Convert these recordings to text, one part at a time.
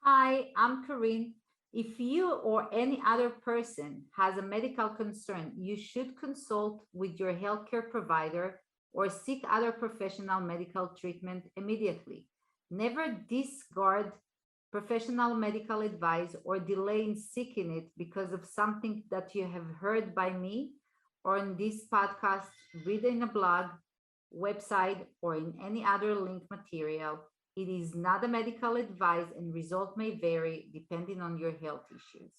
Hi, I'm Karin. If you or any other person has a medical concern, you should consult with your healthcare provider or seek other professional medical treatment immediately. Never discard professional medical advice or delay in seeking it because of something that you have heard by me or in this podcast, read in a blog, website, or in any other link material. It is not a medical advice and result may vary depending on your health issues.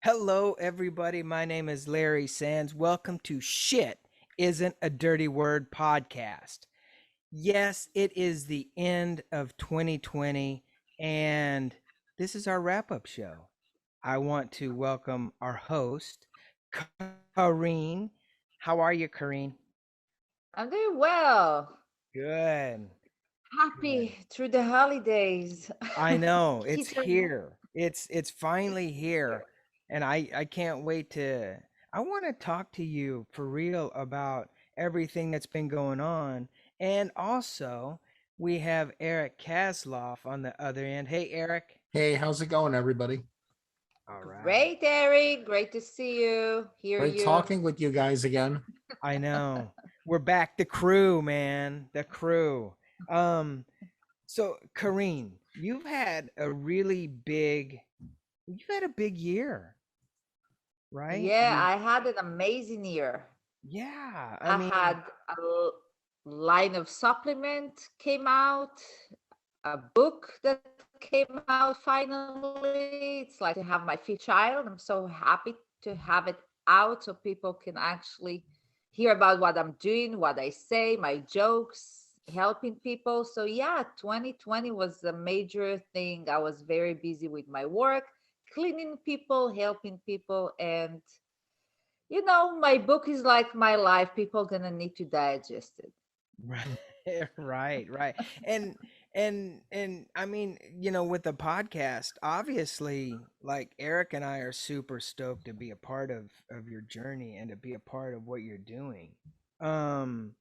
Hello, everybody. My name is Larry Sands. Welcome to Shit Isn't a Dirty Word podcast. Yes, it is the end of 2020, and this is our wrap up show. I want to welcome our host, Kareen. How are you, Kareen? I'm doing well. Good. Good. Happy through the holidays. I know it's Kids are here. It's finally here, here. and I can't wait to. I want to talk to you for real about everything that's been going on, and also we have Eric Kasloff on the other end. Hey, Eric. Hey, how's it going, everybody? All right. Great, Eric. Great to see you, hear Great you. talking with you guys again. I know we're back. The crew, man. The crew. Um. So, Kareen, you've had a big year, right? Yeah, I had an amazing year. Yeah, I I mean, had line of supplement came out, a book that came out finally. It's like to have my fifth child. I'm so happy to have it out so people can actually hear about what I'm doing, what I say, my jokes, helping people. So yeah, 2020 was a major thing. I was very busy with my work, cleaning people, helping people, and my book is like my life. People gonna need to digest it. right, right. And and I mean, with the podcast, obviously, like Eric and I are super stoked to be a part of your journey and to be a part of what you're doing. Um,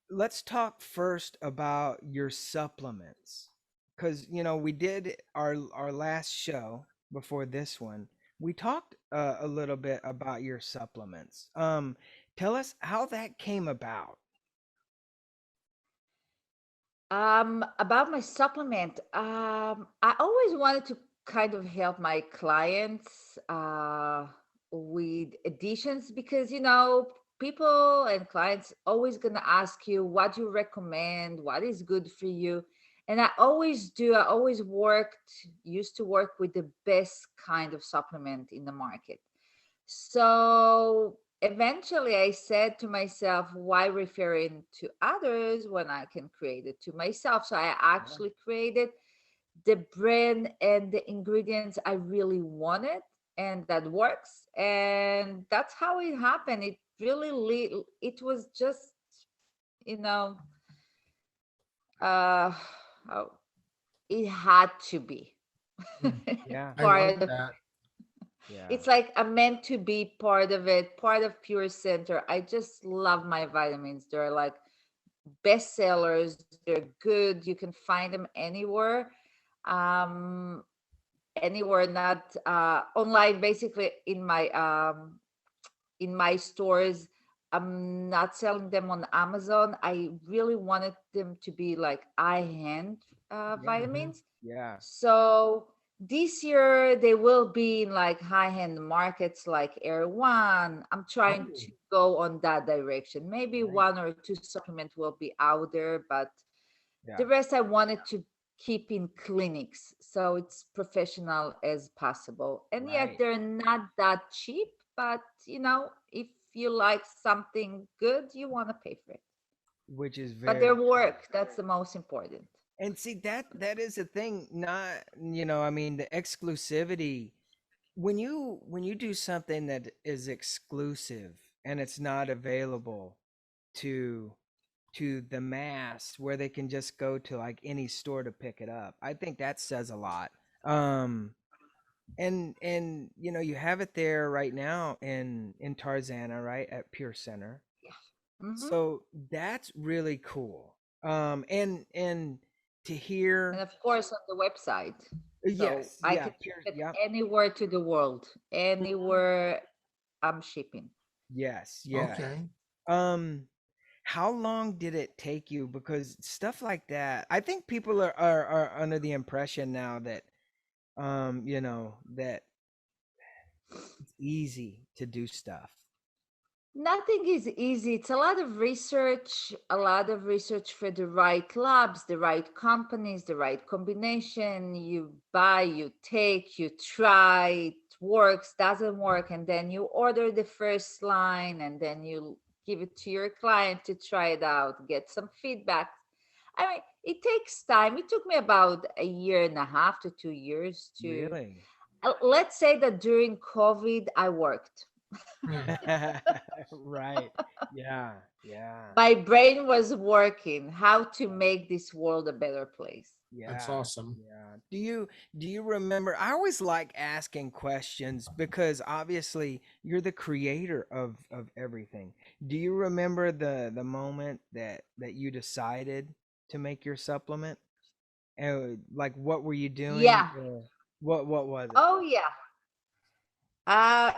let's talk first about your supplements, because we did our last show before this one. We talked a little bit about your supplements. Tell us how that came about. About my supplement, I always wanted to kind of help my clients with additions because people and clients always gonna ask you what you recommend, what is good for you, and I always do. I always used to work with the best kind of supplement in the market. So eventually I said to myself, why referring to others when I can create it to myself? So I Yeah. actually created the brand and the ingredients I really wanted, and that works. And that's how it happened. It really, it was just, you know, uh, oh, it had to be Yeah. I part like of. that. Yeah. It's like I'm meant to be part of it, part of Pure Center. I just love my vitamins. They're like bestsellers. They're good. You can find them anywhere. Um, Anywhere, not online, basically in my stores. I'm not selling them on Amazon. I really wanted them to be like eye hand Yeah. Hmm. vitamins. Yeah. So this year they will be in like high-end markets like Air One. I'm trying Oh, to go on that direction. Maybe nice. one or two supplement will be out there, but Yeah. the rest I wanted to keep in clinics so it's professional as possible. And yet Right. they're not that cheap, but if you like something good, you want to pay for it. Which is But their very true. work, that's the most important. And see, that is the thing, not, I mean, the exclusivity. When you do something that is exclusive and it's not available to the mass where they can just go to like any store to pick it up, I think that says a lot. And you have it there right now in Tarzana, right, at Pure Center. Yeah. Mm-hmm. So that's really cool. And to And hear. of course, on the website. So Yes, I yeah, can ship pure, it yep. anywhere to the world, Mhm. anywhere I'm shipping. Yes, yeah. Okay. Um, how long did it take you? Because stuff like that, I think people are under the impression now that that it's easy to do stuff. Nothing is easy. It's a lot of research for the right labs, the right companies, the right combination. You buy, you take, you try, it works, doesn't work, and then you order the first line and then you give it to your client to try it out, get some feedback. I mean, it takes time. It took me about a year and a half to 2 years to, Really? let's say that during COVID, I worked. Hmm. Right. Yeah, yeah, My brain was working how to make this world a better place. That's yeah, awesome. yeah. Do you remember? I always like asking questions because obviously you're the creator of everything. Do you remember the moment that you decided to make your supplement? Like what were you doing? Yeah. Or what was it? Oh, yeah.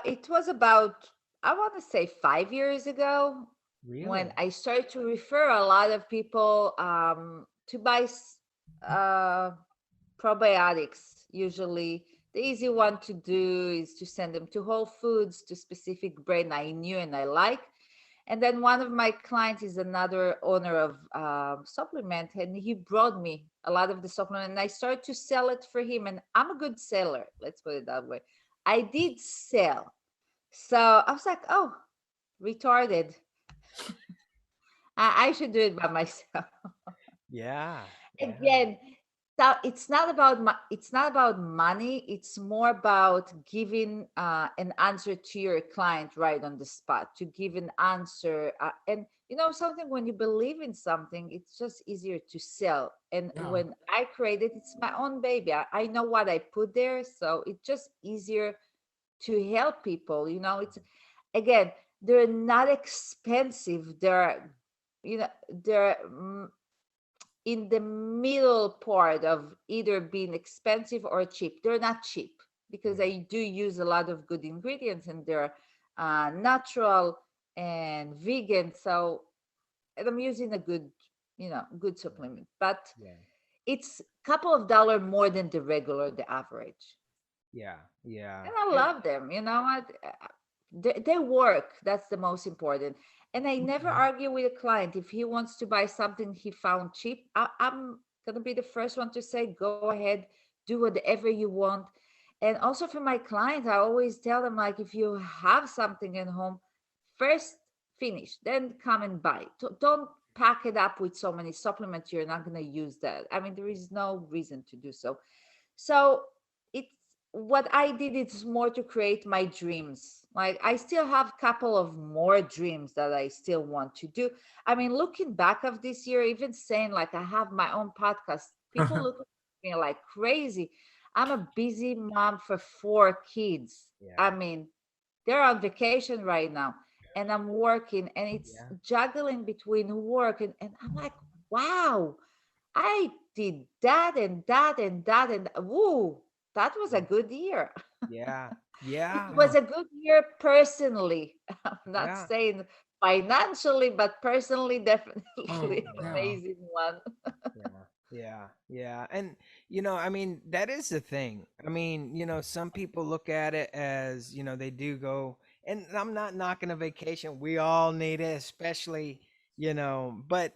It was about, I want to say 5 years ago when Really? I started to refer a lot of people to buy probiotics. Usually, the easy one to do is to send them to Whole Foods, to specific brand I knew and I like. And then one of my clients is another owner of supplement, and he brought me a lot of the supplement, and I started to sell it for him. And I'm a good seller, let's put it that way. I did sell, so I was like, oh, retarded. I should do it by myself. Yeah, yeah, Again, so it's not about money. It's more about giving an answer to your client right on the spot, to give an answer. And you know something, when you believe in something, it's just easier to sell. And Yeah. when I created, it's my own baby. I know what I put there, so it's just easier to help people. It's, again, they're not expensive. They're in the middle part of either being expensive or cheap. They're not cheap because yeah, I do use a lot of good ingredients, and they're natural and vegan. So, and I'm using a good supplement, but yeah, it's a couple of dollars more than the average. yeah, yeah, And I yeah. love them. You know what? They work. That's the most important. And I never Okay. argue with a client. If he wants to buy something he found cheap, I'm going to be the first one to say, go ahead, do whatever you want. And also for my clients, I always tell them, like, if you have something at home, first finish, then come and buy. Don't pack it up with so many supplements. You're not going to use that. I mean, there is no reason to do so. So it's what I did is more to create my dreams. Like, I still have a couple of more dreams that I still want to do. I mean, looking back of this year, even saying like I have my own podcast, people look at me like crazy. I'm a busy mom for 4 kids. I Yeah, mean, they're on vacation right now, and I'm working, and it's yeah, juggling between work, and I'm like, wow, I did that and that and that, and woo, that was a good year. yeah, It yeah, was Yeah. a good year personally. I'm not yeah, saying financially, but personally, Oh, definitely yeah. amazing one. yeah, yeah, yeah. And I mean, that is the thing. I mean, some people look at it as, they do go, and I'm not knocking a vacation. We all need it, especially, but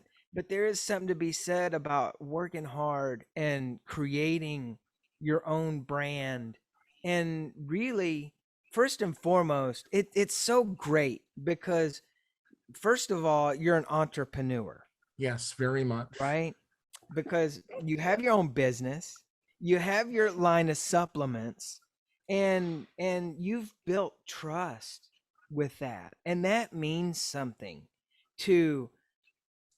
there is something to be said about working hard and creating your own brand. And really, first and foremost, it's so great because first of all, you're an entrepreneur, Yes, very much. right? Because Thank you you. have your own business, you have your line of supplements, and you've built trust with that. And that means something to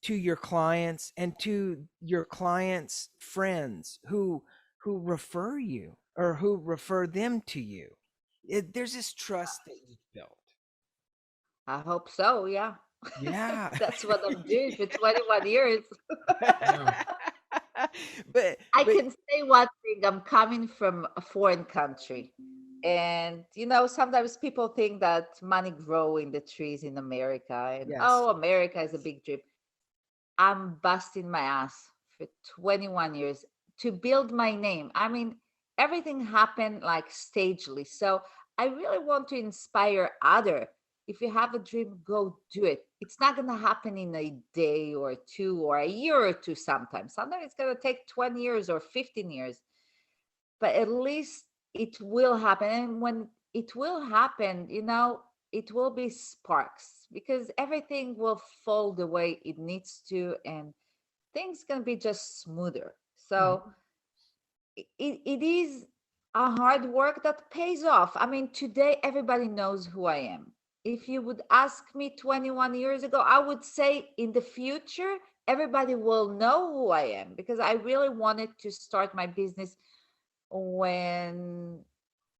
your clients and to your clients' friends who refer you or who refer them to you. There's this trust that you've built. I hope so. Yeah. Yeah. That's what I'm doing for 21 years. Yeah. I but can say one thing. I'm coming from a foreign country. And sometimes people think that money grow in the trees in America and yes, oh, America is a big dream. I'm busting my ass for 21 years to build my name. I mean, everything happened like stagely. So I really want to inspire other. If you have a dream, go do it. It's not going to happen in a day or two or a year or two sometimes. Sometimes it's going to take 20 years or 15 years, but at least it will happen. And when it will happen, it will be sparks because everything will fall the way it needs to and things can be just smoother. So Mhm. it is a hard work that pays off. I mean, today everybody knows who I am. If you would ask me 21 years ago, I would say in the future everybody will know who I am because I really wanted to start my business when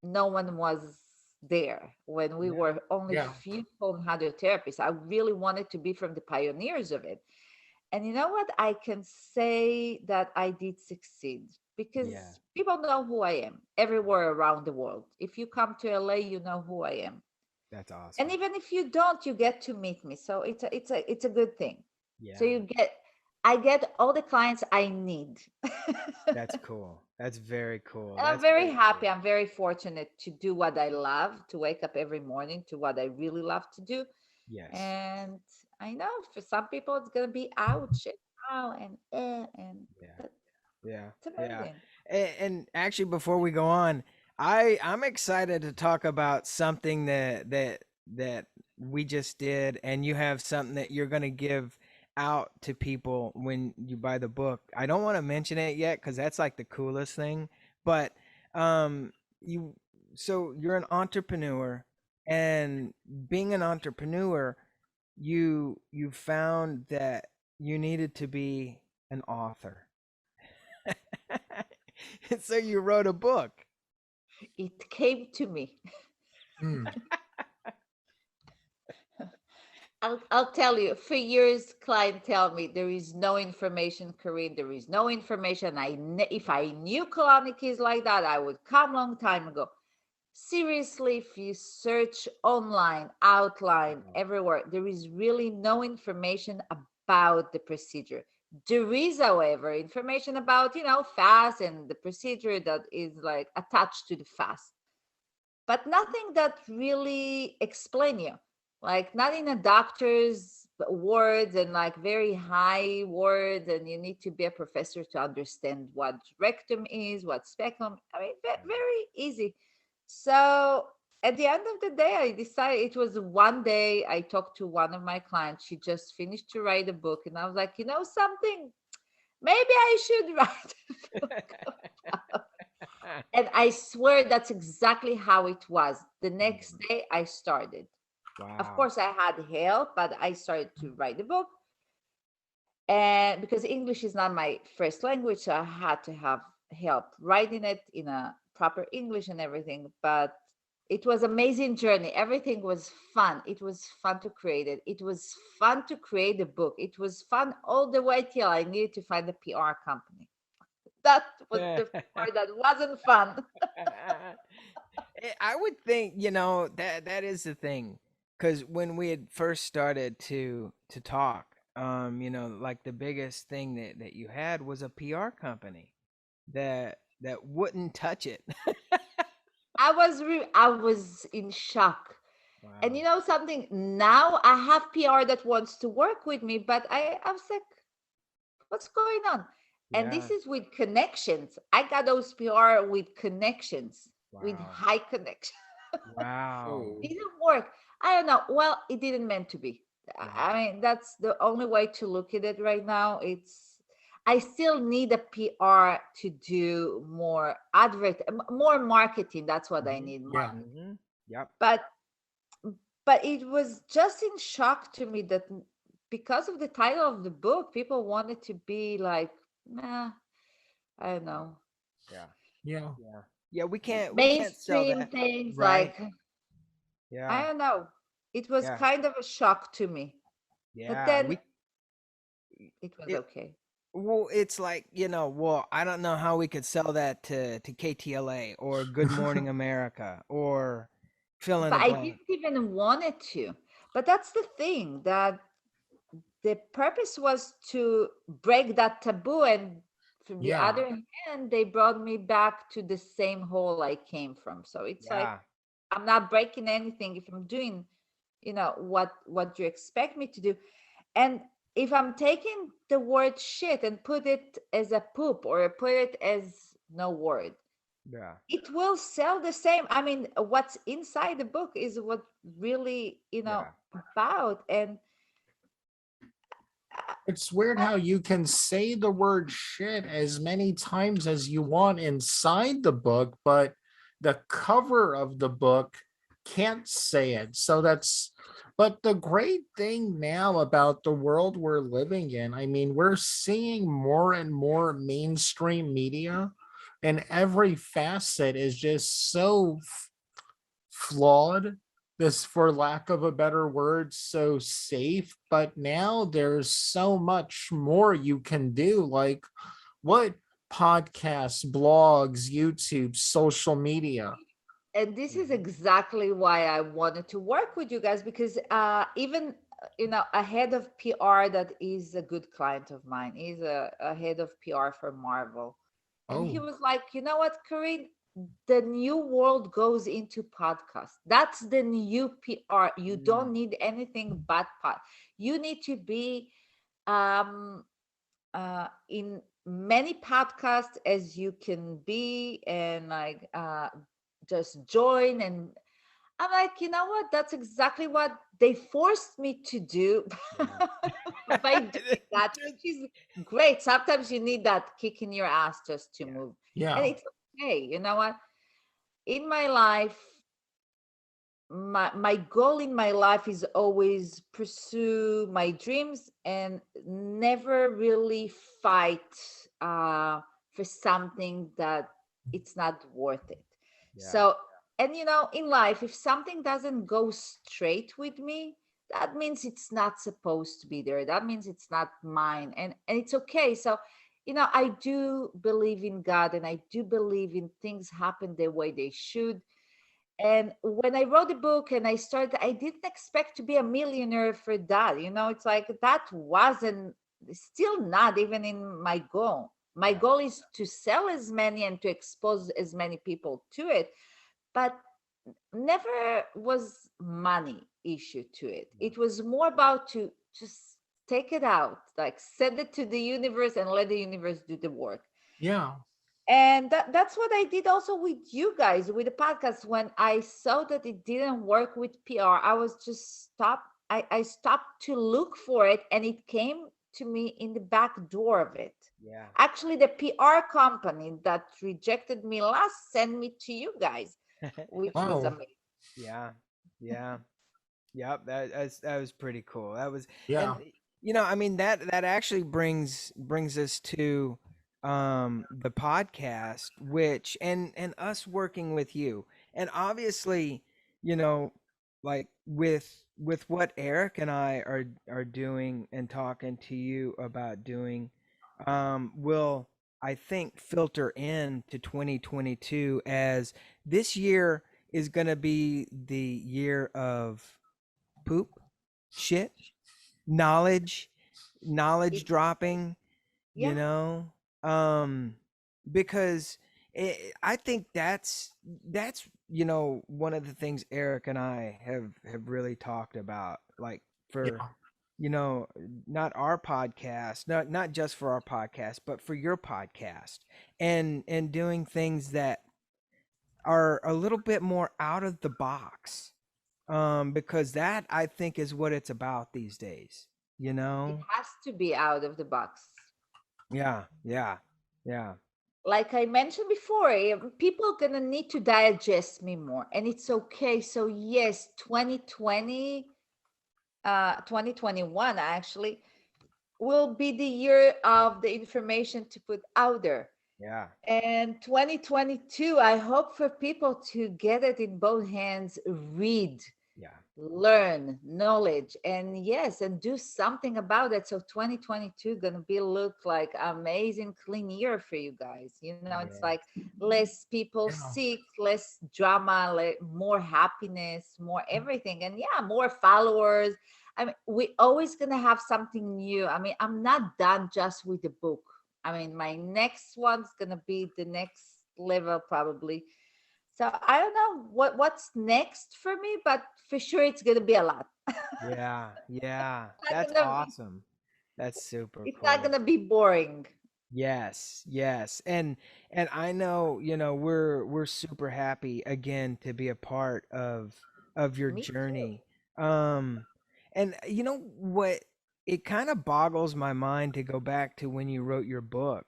no one was there, when we yeah, were only Yeah. few home hydrotherapists. I really wanted to be from the pioneers of it. And you know what? I can say that I did succeed yeah. because people know who I am everywhere around the world. If you come to LA, you know who I am. That's And awesome. even if you don't, you get to meet me. So it's a good thing. So Yeah, I get all the clients I need. that's cool. That's very cool. And I'm That's very very happy. cool. I'm very fortunate to do what I love, to wake up every morning to what I really love to do. Yes. And I know for some people it's gonna be ouch and ow and Yeah. but Yeah. it's Yeah. amazing. And actually, before we go on, I'm excited to talk about something that we just did, and you have something that you're gonna give out to people when you buy the book. I don't want to mention it yet because that's like the coolest thing. But you so you're an entrepreneur, and being an entrepreneur, you found that you needed to be an author. So you wrote a book. It came to me. Mm. I'll tell you, for years, clients tell me there is no information, Karin. There is no information. If I knew colonic is like that, I would come long time ago. Seriously, if you search online, outline, Wow. everywhere, there is really no information about the procedure. There is, however, information about, fast and the procedure that is like attached to the fast, but nothing that really explain you, like not in a doctor's words and like very high words, and you need to be a professor to understand what rectum is, what speculum. I mean, very easy. So at the end of the day, I decided, it was one day I talked to one of my clients. She just finished to write a book, and I was like, you know something, maybe I should write a book. And I swear that's exactly how it was. The next Mhm. day I started. Of Wow. course, I had help, but I started to write the book. And because English is not my first language, so I had to have help writing it in a proper English and everything. But it was amazing journey. Everything was fun. It was fun to create it. It was fun to create the book. It was fun all the way till I needed to find a PR company. That was the part that wasn't fun. I would think, that is the thing, because when we had first started to talk, like the biggest thing that you had was a PR company that wouldn't touch it. I was in shock. And Wow. you know something? Now I have PR that wants to work with me, but I was like, what's going on? And this Yeah. is with connections. I got those PR with connections, with Wow. high connection. Wow. Oh. Didn't work. I don't know. Well, it didn't meant to be. Yeah. I mean, that's the only way to look at it right now. I still need a PR to do more marketing. That's what I Mhm. need. Yeah. Mhm. Yep. But it was just in shock to me that because of the title of the book, people wanted to be like, nah, I don't know, Yeah. Yeah. Yeah. Yeah, we can't sell mainstream that. things. Right. Like, I Yeah. don't know. It was Yeah. kind of a shock to me, but Yeah. then We it was it okay. Well, it's like, well, I don't know how we could sell that to KTLA or Good Morning America or fill in But the I blank. didn't even want it to. But that's the thing, that the purpose was to break that taboo, and from the Yeah. other hand, they brought me back to the same hole I came from. So it's like, Yeah. I'm not breaking anything if I'm doing, what you expect me to do. And if I'm taking the word shit and put it as a poop, or put it as no word, Yeah. it will sell the same. I mean, what's inside the book is what really, Yeah. about. And It's weird how you can say the word shit as many times as you want inside the book, but the cover of the book can't say it. But the great thing now about the world we're living in, I mean, we're seeing more and more mainstream media, and every facet is just so flawed, this, for lack of a better word, so safe. But now there's so much more you can do, like what podcasts, blogs, YouTube, social media. this is Mhm. exactly why I wanted to work with you guys, because even a head of PR that is a good client of mine is a head of PR for Marvel, and he Oh, was like, you know what, Karin, the new world goes into podcast. That's the new PR. You don't Mm. need anything but pod. You need to be um in many podcasts as you can be, and like just join. And I'm like, you know what, that's exactly what they forced me to do. Yeah. By doing that, which is great. Sometimes you need that kick in your ass just to Yeah. move. And yeah, it's okay. You know what, in my life, my goal in my life is always pursue my dreams and never really fight for something that it's not worth it. Yeah. So, and in life, if something doesn't go straight with me, that means it's not supposed to be there. That means it's not mine, and it's okay. So, I do believe in God, and I do believe in things happen the way they should. And when I wrote the book and I started, I didn't expect to be a millionaire for that. It's like that wasn't, still not even in my goal. My Yeah. goal is to sell as many and to expose as many people to it. But never was money issue to it. Yeah. It was more about to just take it out, like send it to the universe and let the universe do the work. yeah, And that's what I did also with you guys with the podcast. When I saw that it didn't work with PR, I was just stopped. I stopped to look for it, and it came to me in the back door of it. Yeah. Actually, the PR company that rejected me last sent me to you guys, which was oh, amazing. Yeah. Yeah. Yep, that was pretty cool. That was, and yeah, I mean, that actually brings us to the podcast, which, and us working with you. And obviously, you know, like with what Eric and I are doing and talking to you about doing, will, I think, filter in to 2022, as this year is going to be the year of poop, shit, knowledge, knowledge It, dropping, you yeah, know, um, because I think that's one of the things Eric and I have really talked about, like for, yeah, you know not our podcast, not just for our podcast, but for your podcast, and doing things that are a little bit more out of the box, because that, I think, is what it's about these days, you it know. has to be out of the box. Yeah, yeah, yeah, Like I mentioned before, people gonna need to digest me more, and it's okay. So yes, 2021 actually will be the year of the information to put out there. yeah, And 2022, I hope for people to get it in both hands, read, yeah, learn knowledge, and yes, and do something about it. So 2022 gonna be look like amazing clean year for you guys. It's Yeah. like less people Yeah. sick, less drama, more happiness, more everything, and yeah, more followers. I mean, we always gonna have something new. I mean, I'm not done just with the book. I mean, my next one's gonna be the next level probably. So I don't know what's next for me, but for sure it's gonna be a lot. Yeah. Yeah. Not That's gonna be, awesome. That's super it's not cool. gonna be boring. Yes, yes. And I know, we're super happy again to be a part of your Me too. journey. Um and you know what, it kind of boggles my mind to go back to when you wrote your book.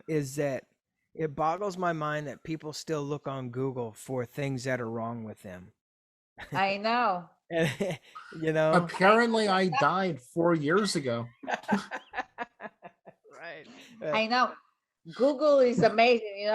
Is that it boggles my mind that people still look on Google for things that are wrong with them. I know. And you know? I Apparently, I died 4 years ago. Right. Uh, I know. Google is amazing.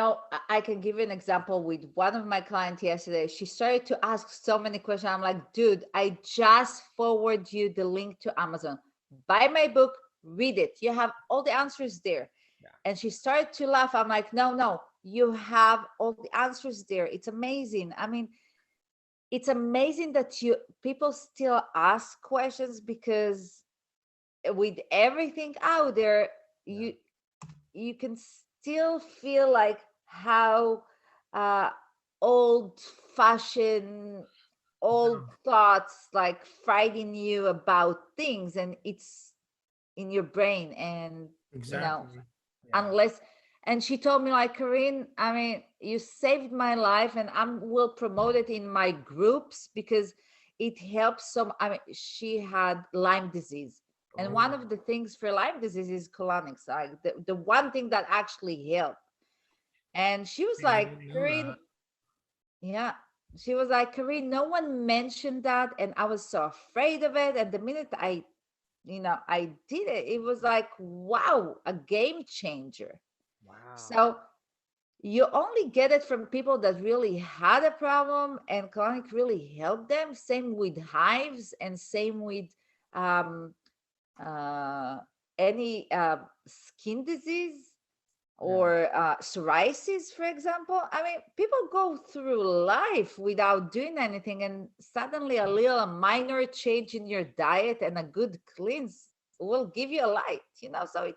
I can give you an example with one of my clients yesterday. She started to ask so many questions. I'm like, dude, I just forward you the link to Amazon. Buy my book, read it. You have all the answers there. yeah. And she started to laugh. I'm like, no, no, you have all the answers there. It's amazing. I mean, it's amazing that you people still ask questions because with everything out there, Yeah. you can still feel like how uh, old fashioned old Yeah, thoughts like frighten you about things, and it's in your brain. And you know exactly. Yeah. unless and she told me like, Karin, I mean, you saved my life, and I will promote it in my groups because it helps some. I mean, she had Lyme disease, and one Oh. of the things for Lyme disease is colonics, like the one thing that actually helped. And she was Yeah, I like, didn't know Karin, that. yeah, she was like, Karin, no one mentioned that, and I was so afraid of it. And the minute I did it, it was like, wow, a game changer. Wow. So you only get it from people that really had a problem and colonic really helped them. Same with hives, and same with um, uh, any skin disease Yeah. or psoriasis, for example. I mean, people go through life without doing anything, and suddenly a little minor change in your diet and a good cleanse will give you a light. So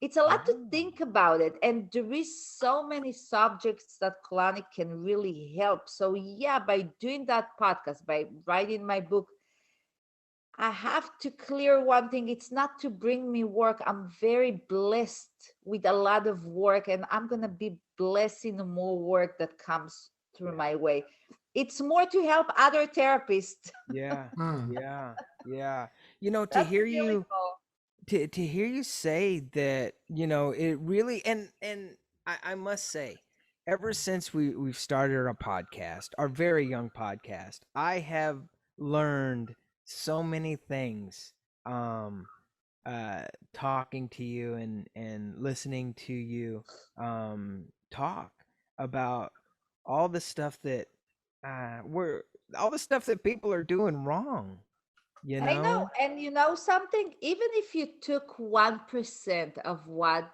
it's a lot to Wow. think about it, and there is so many subjects that colonic can really help. So yeah, by doing that podcast, by writing my book, I have to clear one thing. It's not to bring me work. I'm very blessed with a lot of work, and I'm going to be blessing more work that comes through Yeah. my way. It's more to help other therapists. Yeah. Hmm. Yeah. Yeah. You know, to That's hear really you cool. to hear you say that, it really, and I must say, ever since we've started our podcast, our very young podcast, I have learned so many things. Uh Talking to you and listening to you talk about all the stuff that we're all the stuff that people are doing wrong, you I know. know? And you know something? Even if you took 1% of what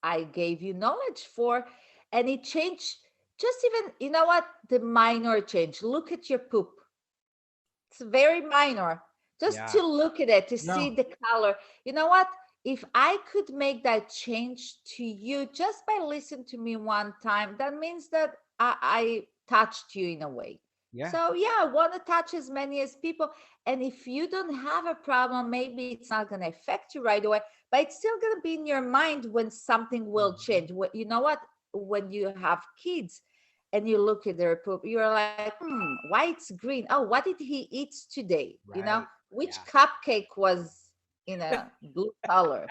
I gave you knowledge for, and it changed, just even, you know what? The minor change. Look at your poop. It's very minor. Just Yeah. to look at it, to Yeah. see the color. You know what? If I could make that change to you just by listening to me one time, that means that I touched you in a way. Yeah. So yeah, I want to touch as many as people. And if you don't have a problem, maybe it's not going to affect you right away, but it's still going to be in your mind when something will Mhm. change. You know what? When you have kids and you look at their poop, you're like, why it's green? Oh, what did he eat today? Right. Which Yeah. cupcake was in a blue color?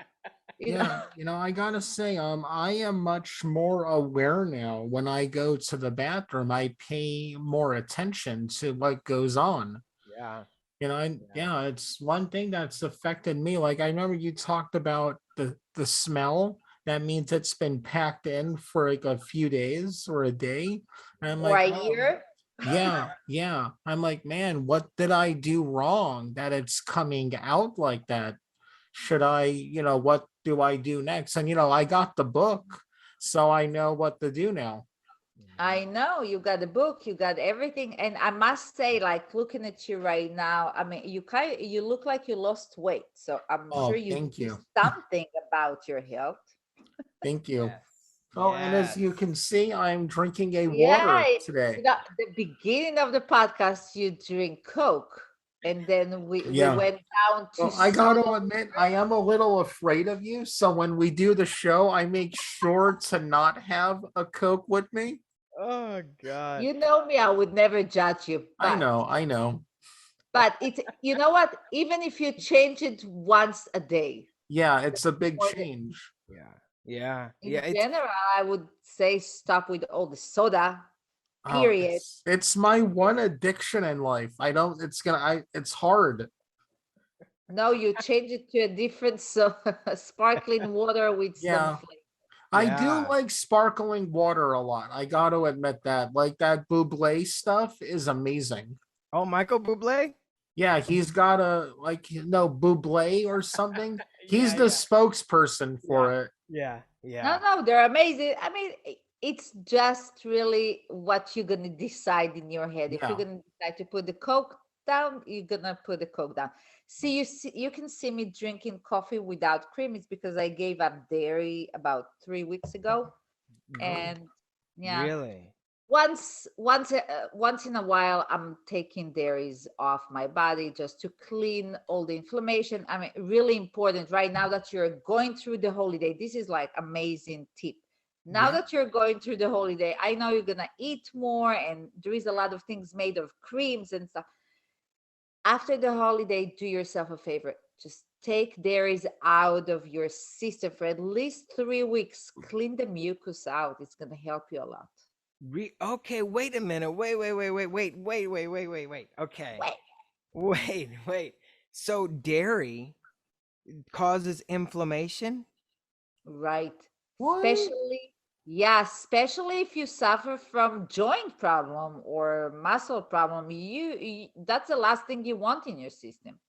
You know, Yeah, I gotta say, I am much more aware now. When I go to the bathroom, I pay more attention to what goes on. Yeah. And Yeah. yeah, it's one thing that's affected me. Like I remember you talked about the smell. That means it's been packed in for like a few days or a day. And I'm or like, a oh, year. Yeah. I'm like, man, what did I do wrong that it's coming out like that? Should I, what do I do next? And I got the book, so I know what to do now. I know you got the book, you got everything, and I must say, like looking at you right now, I mean, you look like you lost weight, so I'm sure Oh, you thank do you. something about your health. Thank you. Yes. Oh, and as Yes. you can see, I'm drinking a Yeah, water today. the beginning of the podcast, you drink Coke, and then we Yeah. went down to Well, I got soda. to admit, I am a little afraid of you. So when we do the show, I make sure to not have a Coke with me. Oh God. You know me, I would never judge you, I know, I know. but it's, you know what? Even if you change it once a day, Yeah, it's a big more than, change. Yeah. Yeah. in Yeah. It's general, I would say stop with all the soda. Oh, Period. it's my one addiction in life. I don't, it's hard. No, you change it to a different sparkling water with some Yeah. flavor. I do yeah. like sparkling water a lot. I got to admit that. Like that Buble stuff is amazing. Oh, Michael Bublé? Yeah, he's got a no Buble or something. He's Yeah, the yeah. spokesperson Yeah. for it. Yeah. No, Yeah. no, they're amazing. I mean, it's just really what you're gonna decide in your head. If you're Yeah. gonna decide to put the Coke down, you're gonna put the Coke down. See, you can see me drinking coffee without cream. It's because I gave up dairy about 3 weeks ago, Oh. and yeah, Really? once in a while, I'm taking dairies off my body just to clean all the inflammation. I mean, really important right now that you're going through the holiday. This is like amazing tip. Now Yeah. that you're going through the holiday, I know you're gonna eat more, and there is a lot of things made of creams and stuff. After the holiday, do yourself a favor. Just take dairies out of your system for at least 3 weeks. Clean the mucus out. It's gonna help you a lot. Okay, wait a minute. Wait. Okay. Wait. Wait. So dairy causes inflammation? Right. What? Especially, yeah, especially if you suffer from joint problem or muscle problem, that's the last thing you want in your system.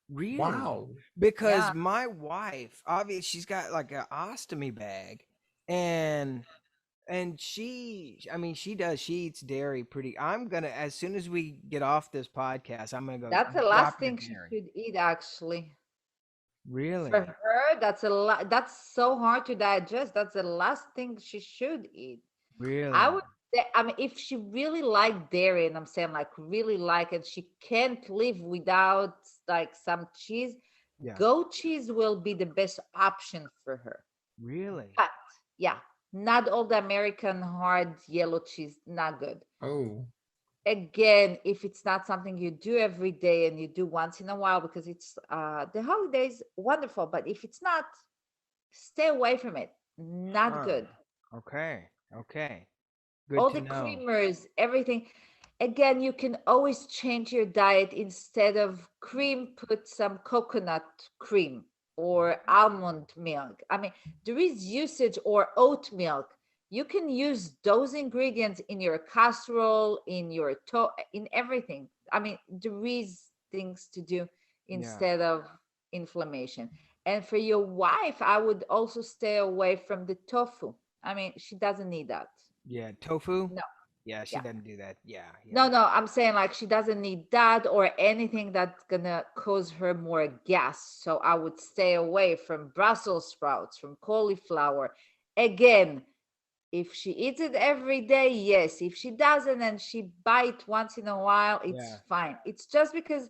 Really? Wow. Because Yeah, my wife, obviously, she's got like an ostomy bag, and I mean, she eats dairy pretty. I'm gonna, as soon as we get off this podcast, I'm gonna go that's the drop last her thing she dairy. should eat actually. For Really? her, that's a lot. That's so hard to digest. That's the last thing she should eat. I Really? would say, I mean, if she really liked dairy, and I'm saying like really like it, she can't live without like some cheese. Yeah. Goat cheese will be the best option for her. Really? But yeah, not all the American hard yellow cheese, not good. Oh. Again, if it's not something you do every day and you do once in a while because it's the holidays, wonderful. But if it's not, stay away from it. Not Huh. good. Okay. Okay. Good All to the know. creamers, everything. Again, you can always change your diet. Instead of cream, put some coconut cream or almond milk. I mean, there is usage, or oat milk. You can use those ingredients in your casserole, in your in everything. I mean, there is things to do Yeah. instead of inflammation. And for your wife, I would also stay away from the tofu. I mean, she doesn't need that. Yeah. Tofu? No. Yeah, she Yeah. doesn't do that. Yeah. No, Yeah. no, I'm saying like she doesn't need that or anything that's gonna cause her more gas. So I would stay away from Brussels sprouts, from cauliflower. Again, if she eats it every day, yes. If she doesn't and she bite once in a while, it's Yeah. fine. It's just because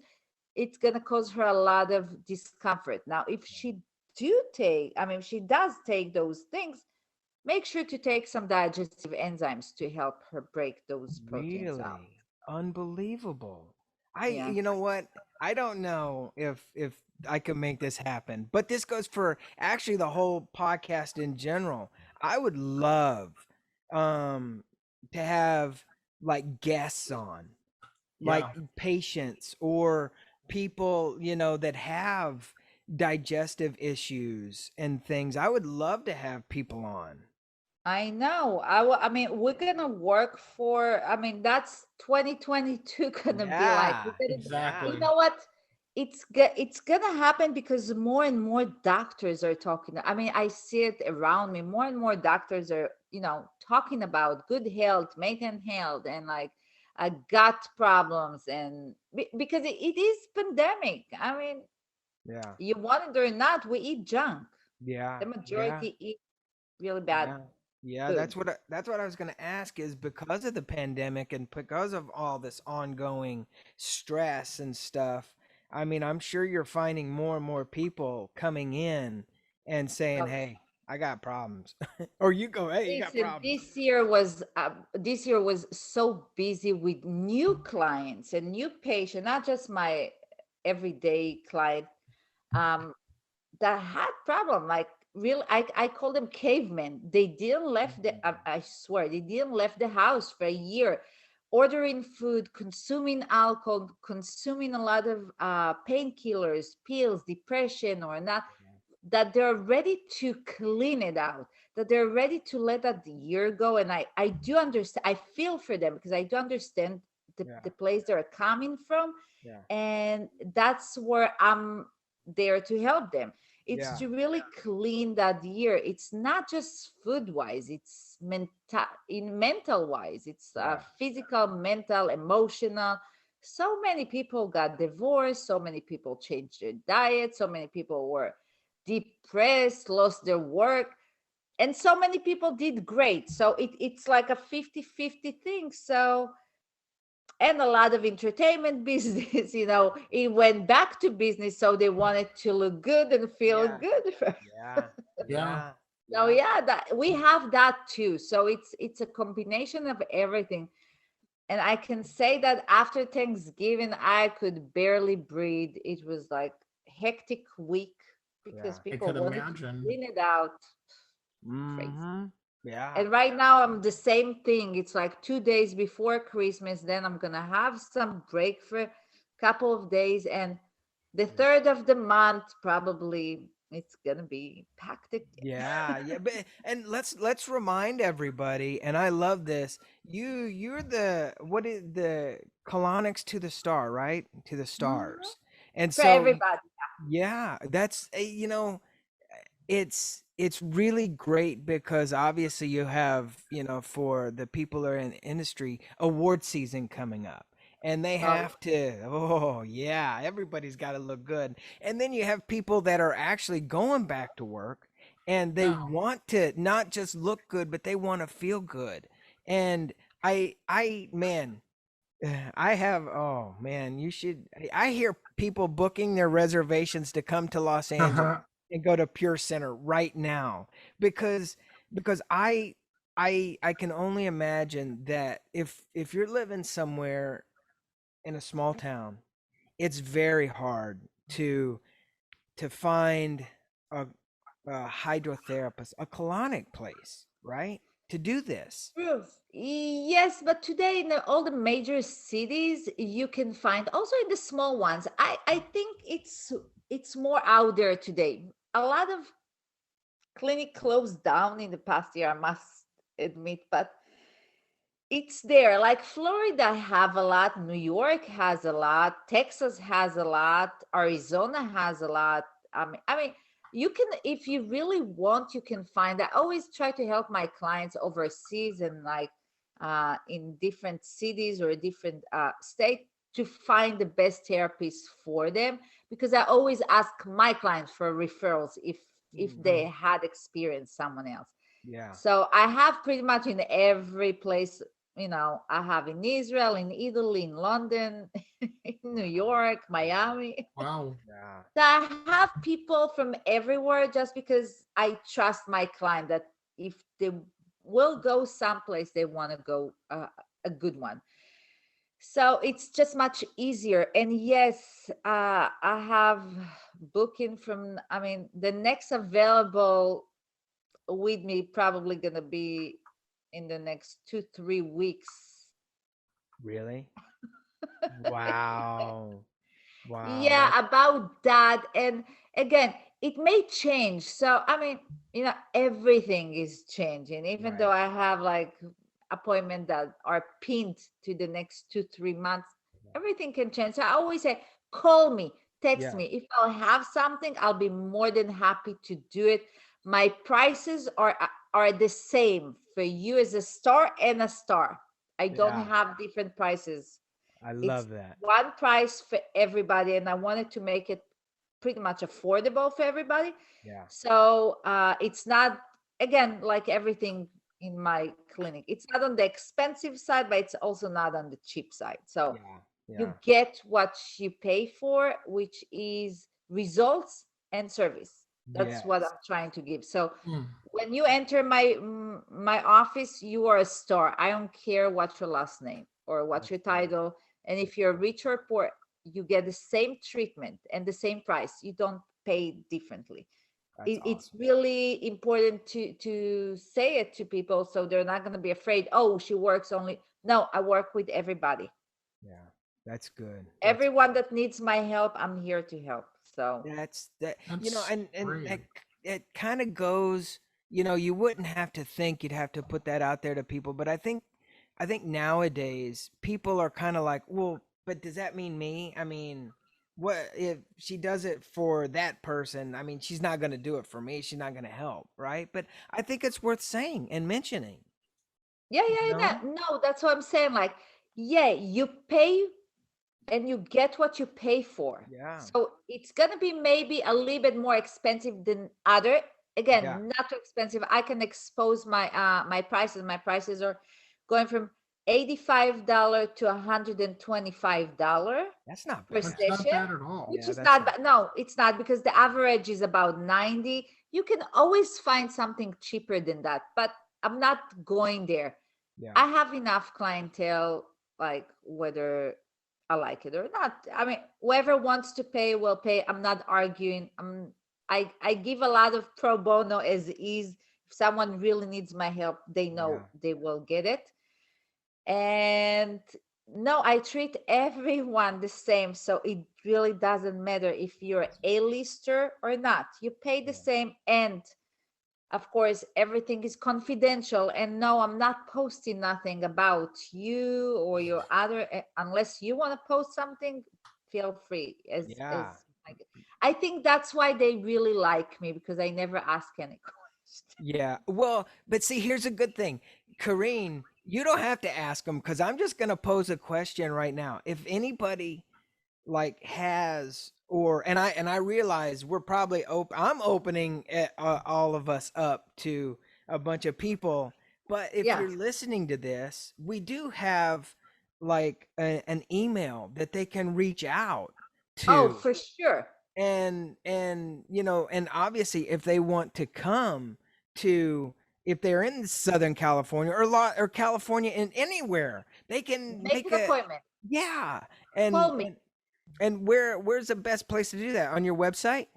it's gonna cause her a lot of discomfort. Now, if she I mean, if she does take those things, make sure to take some digestive enzymes to help her break those proteins out. Really? Unbelievable. Yeah. You know what? I don't know if I can make this happen, but this goes for actually the whole podcast in general. I would love um to have like guests on, like Yeah. patients or people, that have digestive issues and things. I would love to have people on. I know. I mean, we're gonna work for. I mean, that's 2022 gonna be like. Yeah, We're gonna. yeah, You Exactly. know what? It's gonna happen because more and more doctors are talking. I mean, I see it around me. More and more doctors are, talking about good health, maintain health, and like gut problems, and because it is pandemic. I mean, yeah, you want it or not, we eat junk. yeah, The yeah. majority eat really bad Yeah. Yeah, food. that's what I was going to ask is because of the pandemic and because of all this ongoing stress and stuff. I mean, I'm sure you're finding more and more people coming in and saying, Oh, "Hey, I got problems." Or you go, "Hey, you got listen, problems." this year was so busy with new clients and new patients, not just my everyday client um, that had problem. Like real, I call them cavemen. They didn't left the. I swear, they didn't left the house for a year, ordering food, consuming alcohol, consuming a lot of painkillers, pills, depression or not, that they're ready to clean it out, that they're ready to let that year go. And I do understand, I feel for them because I do understand Yeah. the place they're coming from. Yeah. And that's where I'm there to help them. It's Yeah. to really clean that year. It's not just food wise, it's mental wise, it's Yeah. physical, mental, emotional. So many people got divorced, so many people changed their diet, so many people were depressed, lost their work, and so many people did great. So it's like a 50-50 thing. So, and a lot of entertainment business, it went back to business. So they wanted to look good and feel Yeah. good. Yeah. Yeah. Yeah. So Yeah. yeah, that we have that too. So it's a combination of everything. And I can say that after Thanksgiving, I could barely breathe. It was like hectic week because Yeah. I people could wanted to imagine. clean it out. Crazy. Mhm. Yeah. And right now I'm the same thing. It's like 2 days before Christmas. Then I'm gonna have some break for a couple of days, and the Yeah. third of the month probably it's gonna be packed again. Yeah, yeah, but and let's remind everybody, and I love this. You're the what is the colonics to the star, right? To the Mhm. stars. And For so everybody. yeah, that's it's really great because obviously you have, for the people that are in the industry, award season coming up. And they Oh, have to, oh yeah, everybody's got to look good. And then you have people that are actually going back to work and they Yeah. want to not just look good, but they want to feel good. And man, I have, oh man, you should. I hear people booking their reservations to come to Los Angeles and go to Pure Center right now because because I can only imagine that if you're living somewhere in a small town, it's very hard to find a, a hydrotherapist, a colonic place, right? To do this. proof. Yes, but today in all the major cities, you can find also in the small ones. I think it's more out there today. A lot of clinic closed down in the past year, I must admit, but it's there. Like Florida have a lot, New York has a lot, Texas has a lot, Arizona has a lot. I mean, you can, if you really want, you can find. I always try to help my clients overseas and like in different cities or different state to find the best therapists for them, because I always ask my clients for referrals if they Mhm. had experienced someone else. Yeah. So I have pretty much in every place, I have in Israel, in Italy, in London, in New Wow. York, Wow. Miami. Wow. Yeah. So I have people from everywhere just because I trust my client that if they will go someplace, they want to go a good one. So it's just much easier. And yes, I have booking from, I mean, the next available with me probably gonna be in the next 2-3 weeks. Really? Wow. Wow. Yeah, That about that. And again, it may change. So I mean, everything is changing. Even though Right. I have like appointments that are pinned to the next 2 3 months, everything can change. So I always say, call me, text Yeah. me. If I'll have something, I'll be more than happy to do it. My prices are the same for you as a star and a star. I don't Yeah. have different prices. I It's love that. one price for everybody, and I wanted to make it pretty much affordable for everybody. Yeah. So it's not, again, like everything in my clinic, it's not on the expensive side, but it's also not on the cheap side. So Yeah. you Yeah. get what you pay for, which is results and service. That's what Yes. I'm trying to give. So Mm. when you enter my office, you are a star. I don't care what your last name or what That's your great. title. And That's if you're great. rich or poor, you get the same treatment and the same price. You don't pay differently. That's It's awesome. really important to say it to people, so they're not going to be afraid, oh, she works only. No, I work with everybody. Yeah. That's good. That's Everyone that needs my help, I'm here to help. So That's that, That's and great. that it kind of goes, you wouldn't have to think you'd have to put that out there to people, but I think nowadays people are kind of like, well, but does that mean me? I mean, what if she does it for that person? I mean, she's not going to do it for me. She's not going to help, right? But I think it's worth saying and mentioning, yeah, you yeah, know? yeah. No, that's what I'm saying. Like, yeah, you pay and you get what you pay for. Yeah. So it's gonna be maybe a little bit more expensive than other. Yeah. Again, not too expensive. I can expose my prices. My prices are going from $85 to $125 That's not per bad. That's not session, bad at all. which Yeah, is that's not not bad. bad. No, it's not, because the average is about 90. You can always find something cheaper than that, but I'm not going there. Yeah. I have enough clientele, like whether I like it or not. I mean, whoever wants to pay will pay. I'm not arguing. I give a lot of pro bono as is. If someone really needs my help, they know Yeah. they will get it. And no, I treat everyone the same. So it really doesn't matter if you're a lister or not. You pay the Yeah. same, and of course everything is confidential. And no, I'm not posting nothing about you or your other, unless you want to post something, feel free. As Yeah. like, I think that's why they really like me, because I never ask any questions. Yeah. Well, but see, here's a good thing. Kareen, you don't have to ask them because I'm just going to pose a question right now. If anybody like has and I realize we're probably I'm opening all of us up to a bunch of people, but if Yeah. you're listening to this, we do have like an email that they can reach out Oh, to, for sure. and obviously if they want to come to, if they're in Southern California or California and anywhere, they can Make make an a, appointment. yeah. and Call me. and and where's the best place to do that? On your website?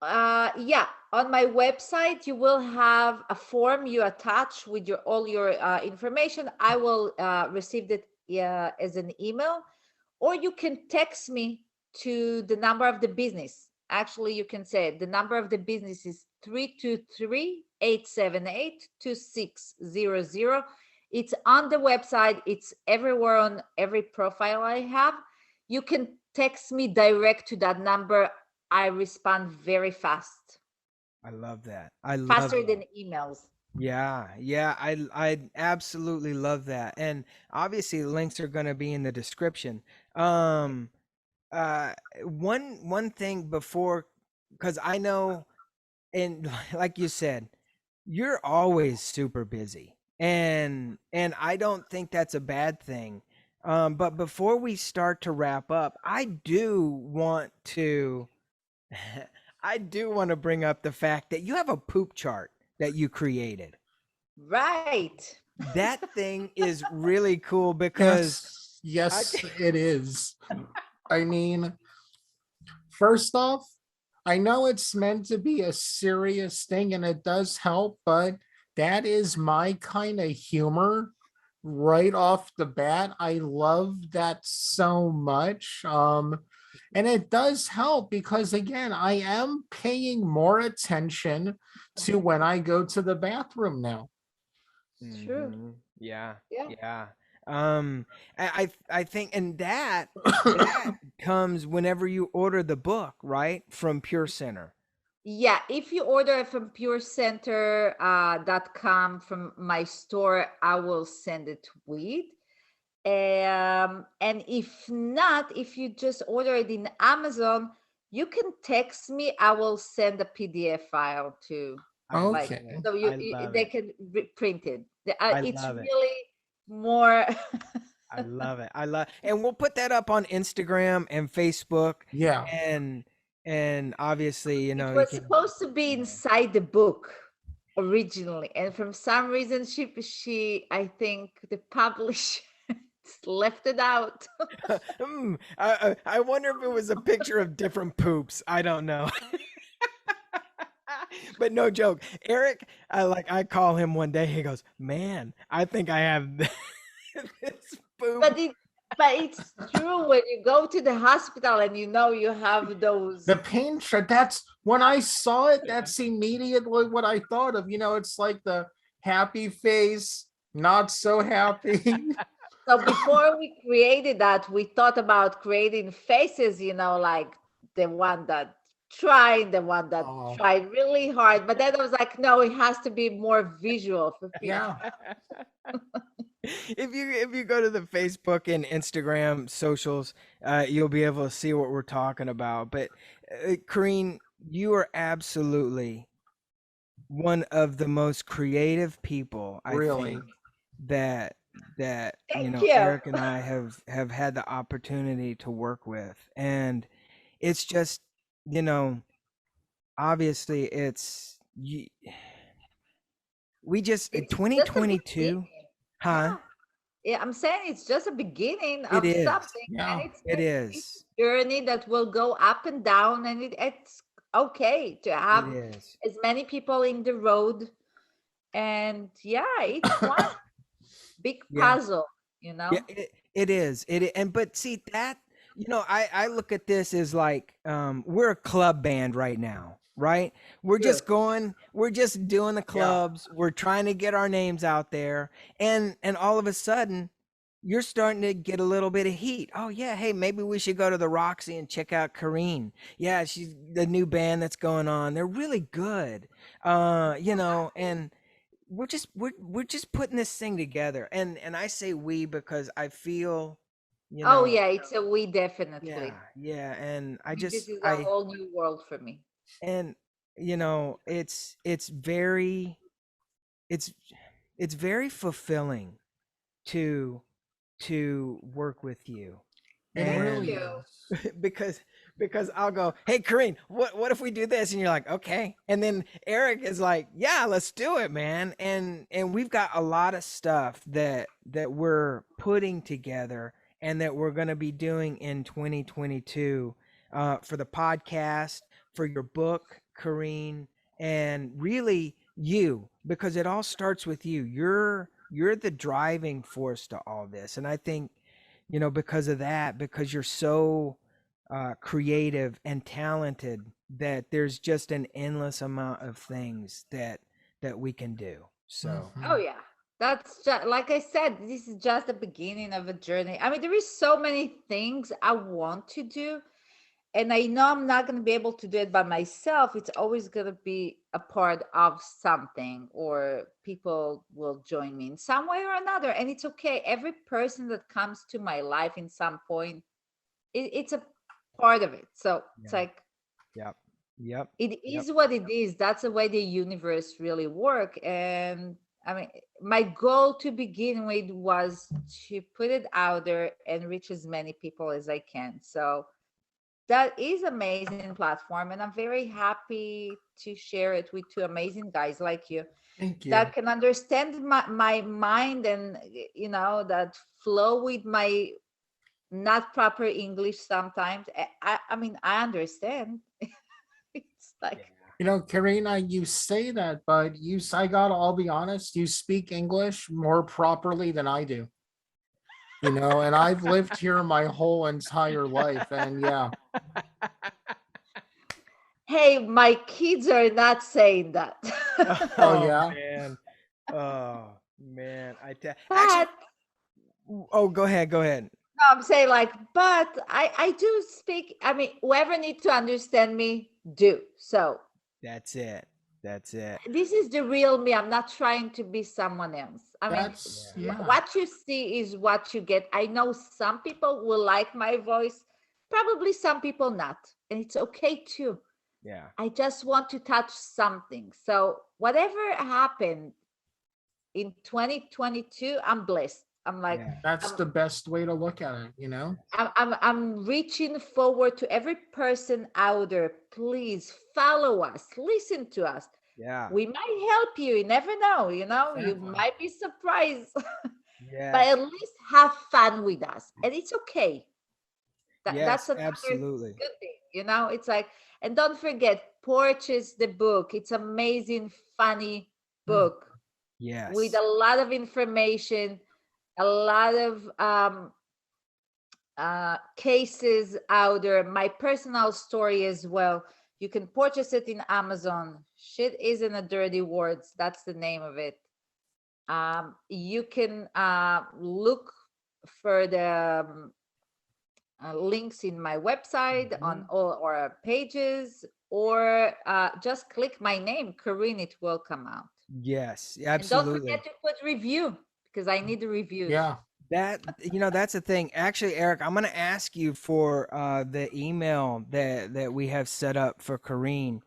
Yeah, on my website you will have a form you attach with your all your information. I will receive it as an email, or you can text me to the number of the business. Actually, you can say the number of the business is 323-878-2600. It's on the website. It's everywhere on every profile I have. You can text me direct to that number. I respond very fast, I love that. I love faster that. than emails. Yeah, yeah, I absolutely love that. And obviously the links are going to be in the description. Um uh one thing before, cuz I know, and like you said, you're always super busy. And I don't think that's a bad thing. But before we start to wrap up, I do want to bring up the fact that you have a poop chart that you created. Right. That thing is really cool because Yes, I yes, it is. I mean, first off, I know it's meant to be a serious thing and it does help, but that is my kind of humor right off the bat. I love that so much. And it does help because, again, I am paying more attention to when I go to the bathroom now. True. Yeah, Yeah. yeah. I think, and that comes whenever you order the book, right, from Pure Center. Yeah, if you order it from purecenter.com from my store, I will send it with. And if not, if you just order it in Amazon, you can text me. I will send a PDF file to, I like, love Okay. it. so I you love they it. can print it. I It's love it. really more. I love it. I love, and we'll put that up on Instagram and Facebook, Yeah. and and obviously, It you was can. supposed to be Yeah. inside the book originally, and from some reason she I think the publisher left it out. I wonder if it was a picture of different poops. I don't know. But no joke. Eric, I call him one day. He goes, "Man, I think I have this poop." but it but it's true when you go to the hospital and you have The those. pain shot, that's when I saw it, Yeah. that's immediately what I thought of. It's like the happy face, not so happy. So before we created that, we thought about creating faces, like the one that tried, the one that Oh, tried really hard. But then I was like, no, it has to be more visual for people. yeah. If you go to the Facebook and Instagram socials, you'll be able to see what we're talking about. But Kareen, you are absolutely one of the most creative people I Really. think that Thank you. Eric and I have had the opportunity to work with, and it's just you know obviously we just It's just a beginning. 2022, huh? Yeah. Yeah, I'm saying it's just a beginning It of is. something, and Yeah. It it's is. a journey that will go up and down, and it's okay to It have is. as many people in the road. And yeah, each one big Yeah. puzzle, Yeah, it is. And but see that, I look at this as like we're a club band right now, right? True. We're just doing the Yeah. clubs, we're trying to get our names out there, and all of a sudden you're starting to get a little bit of heat. Oh yeah, hey, maybe we should go to the Roxy and check out Kareen. Yeah, she's the new band that's going on. They're really good. And we're just putting this thing together, and I say we because I feel you Oh know yeah, it's a we yeah, definitely. yeah, and I mean, this is a I whole new world for me. and it's it's very fulfilling to work with you, It Thank really and you. is. because I'll go, "Hey, Kareem, what if we do this?" And you're like, "Okay." And then Eric is like, "Yeah, let's do it, man." And we've got a lot of stuff that we're putting together and that we're going to be doing in 2022 for the podcast, for your book, Kareen, and really you, because it all starts with you. You're the driving force to all this, and I think because of that, because you're so creative and talented, that there's just an endless amount of things that we can do. So Oh Mhm. yeah. That's just like I said, this is just the beginning of a journey. I mean, there is so many things I want to do, and I know I'm not going to be able to do it by myself. It's always going to be a part of something, or people will join me in some way or another. And it's okay. Every person that comes to my life in some point, it's a part of it. So it's yeah, like, yep, yep, it yep, is what it is. That's the way the universe really work. And I mean, my goal to begin with was to put it out there and reach as many people as I can. So that is amazing platform, and I'm very happy to share it with two amazing guys like you Thank you. that can understand my mind, and that flow with my not proper English sometimes. I mean, I understand. It's yeah. like, Karina, you say that, but I gotta all be honest, you speak English more properly than I do. And I've lived here my whole entire life. And yeah, Hey, my kids are not saying that. oh, Oh yeah. man. Oh man. Actually, But oh, go ahead. Go ahead. no, I'm saying like, but I do speak. I mean, whoever needs to understand me, do. So That's it. That's it. this is the real me. I'm not trying to be someone else. I mean, That's, Yeah. yeah. what you see is what you get. I know some people will like my voice, probably some people not, and it's okay too. Yeah. I just want to touch something. So whatever happened in 2022, I'm blessed. I'm like, Yeah. That's I'm the best way to look at it. Yes. I'm reaching forward to every person out there. Please follow us, listen to us. Yeah. We might help you. You never know. You Exactly. might be surprised, but Yes. at least have fun with us, and it's okay. That's Yes. another Absolutely. good thing. It's like, and don't forget, purchase the book. It's amazing, funny Mm. book with Yes. a lot of information, a lot of cases out there, my personal story as well. You can purchase it in Amazon. Shit isn't a dirty words. That's the name of it. You can look for the links in my website on Mhm. all our pages, or just click my name, Karin. It will come out. Yes. And don't Absolutely. forget to put review because I need the reviews. Yeah. That's the thing. Actually, Eric, I'm going to ask you for the email that we have set up for Kareen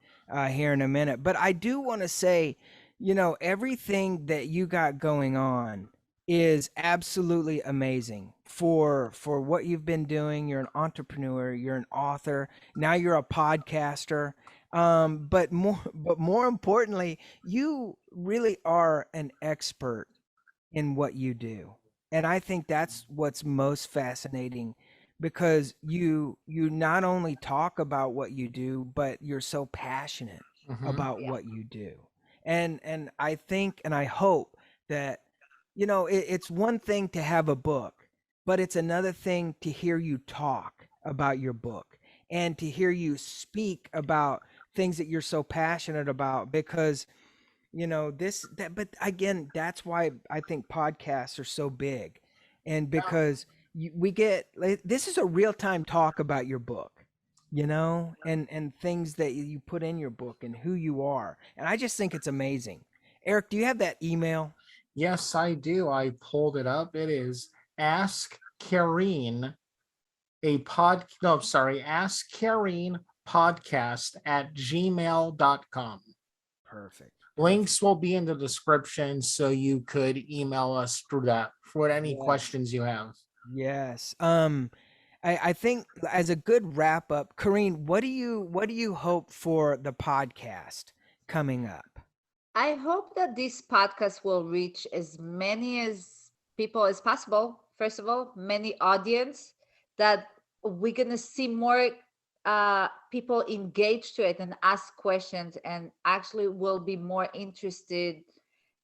here in a minute. But I do want to say, everything that you got going on is absolutely amazing for what you've been doing. You're an entrepreneur, you're an author, now you're a podcaster. But more importantly, you really are an expert in what you do. And I think that's what's most fascinating because you not only talk about what you do, but you're so passionate Hmm. about Yeah. what you do. And I think and I hope that it's one thing to have a book, but it's another thing to hear you talk about your book and to hear you speak about things that you're so passionate about because this that but again that's why I think podcasts are so big and because we get this is a real-time talk about your book and things that you put in your book and who you are, and I just think it's amazing. Eric, do you have that email? Yes, I do. I pulled it up. It is Ask Kareen no, sorry, Ask Kareen podcast at gmail.com. Perfect, perfect. Links will be in the description so you could email us through that for any Yes, questions you have. yes. I think as a good wrap up, Kareen, what do you hope for the podcast coming up? I hope that this podcast will reach as many as people as possible. First of all, many audience, that we're gonna see more people engage to it and ask questions, and actually will be more interested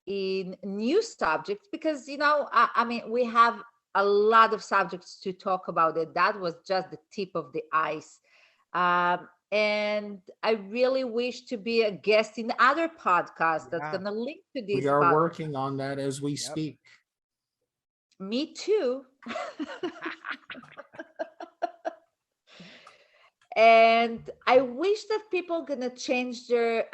in new subjects because I mean, we have a lot of subjects to talk about. It that was just the tip of the ice. And I really wish to be a guest in other podcasts that's Yeah. going to link to We this are podcast. working on that as we Yep. speak. Me too. And I wish that people going to change their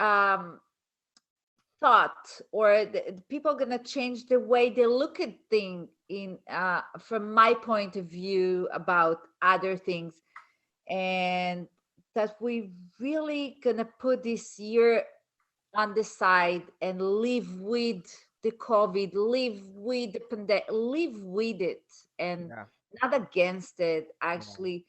thought, or the people gonna change the way they look at things in from my point of view about other things, and that we really gonna put this year on the side and live with the COVID, live with the pandemic, live with it, and Yeah. not against it, Yeah. actually.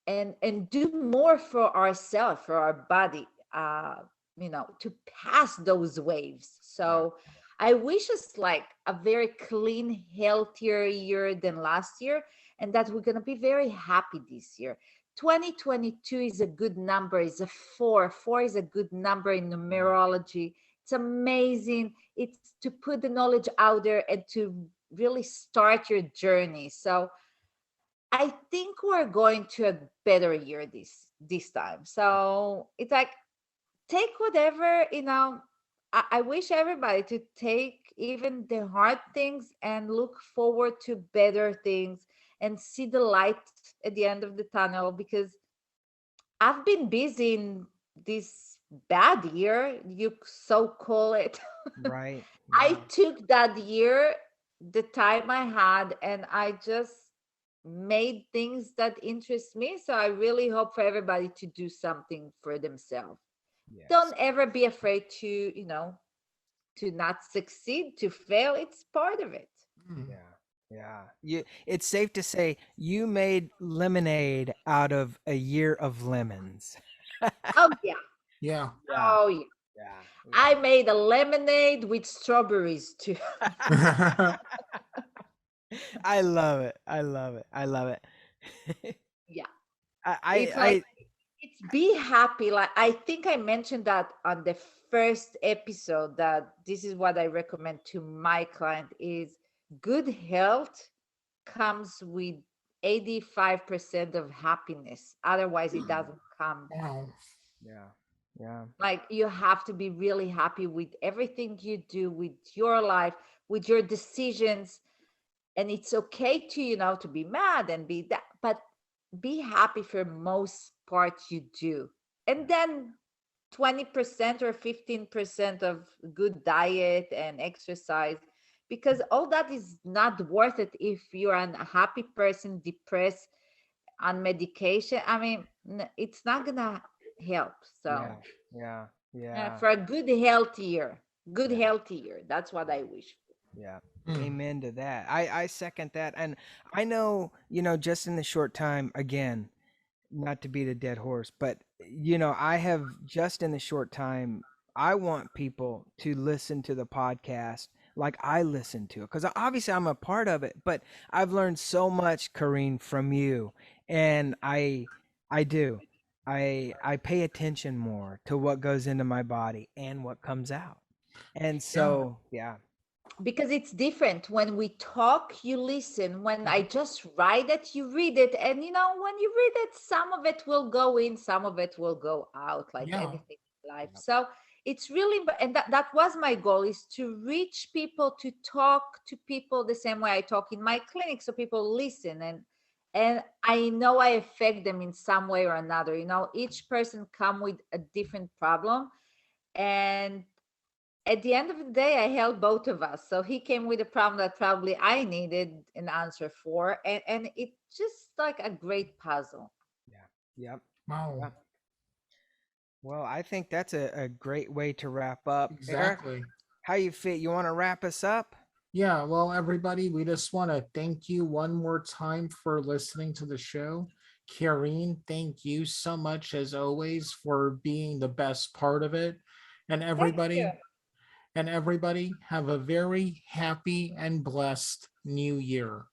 And do more for ourselves, for our body, to pass those waves. Yeah. So I wish us like a very clean, healthier year than last year, and that we're going to be very happy this year. 2022 is a good number, is a four is a good number in Yeah. numerology. It's amazing. It's to put the knowledge out there and to really start your journey. So I think we're going to a better year this time. So it's like take whatever, I wish everybody to take even the hard things and look forward to better things and see the light at the end of the tunnel, because I've been busy in this bad year, you so call it. Right. I Yeah. took that year, the time I had, and I just made things that interest me. So I really hope for everybody to do something for themselves. Yes. Don't ever be afraid to, to not succeed, to fail. It's part of it. Mm. Yeah. Yeah. It's safe to say you made lemonade out of a year of lemons. Oh yeah. Yeah. Yeah. Oh yeah. Yeah. I made a lemonade with strawberries too. Yeah. I love it. I love it. I love it. Yeah. I, I, It's like I, it's be happy. Like I think I mentioned that on the first episode, that this is what I recommend to my client is good health comes with 85% of happiness. Otherwise it doesn't come. Wow. yeah, yeah, Like you have to be really happy with everything you do, with your life, with your decisions. And it's okay to, to be mad and be that, but be happy for most part you do. And then 20% or 15% of good diet and exercise, because all that is not worth it if you're an unhappy person, depressed, on medication. I mean, it's not gonna help. yeah, So yeah, yeah, for a good yeah, healthier, that's what yeah, I wish. yeah. Mm. Amen to that. I second that, and I know just in the short time again, not to beat a dead horse, but I have just in the short time, I want people to listen to the podcast like I listen to it because obviously I'm a part of it, but I've learned so much, Kareem, from you, and I do. I pay attention more to what goes into my body and what comes out. And Yeah. so, yeah. Because it's different when we talk, you listen. When I Mhm. just write it, you read it. And when you read it, some of it will go in, some of it will go out, like Yeah. anything in life. Yeah. So it's really, and that was my goal, is to reach people, to talk to people the same way I talk in my clinic, so people listen. And I know I affect them in some way or another. Each person come with a different problem, and at the end of the day, I helped both of us. So he came with a problem that probably I needed an answer for, and it's just like a great puzzle. Yeah. Yep. Wow. Yeah. Well, I think that's a great way to wrap up. Eric, Exactly. how you fit? You want to wrap us up? Yeah, well, everybody, we just want to thank you one more time for listening to the show. Karin, thank you so much as always for being the best part of it. And Thank you. everybody have a very happy and blessed new year.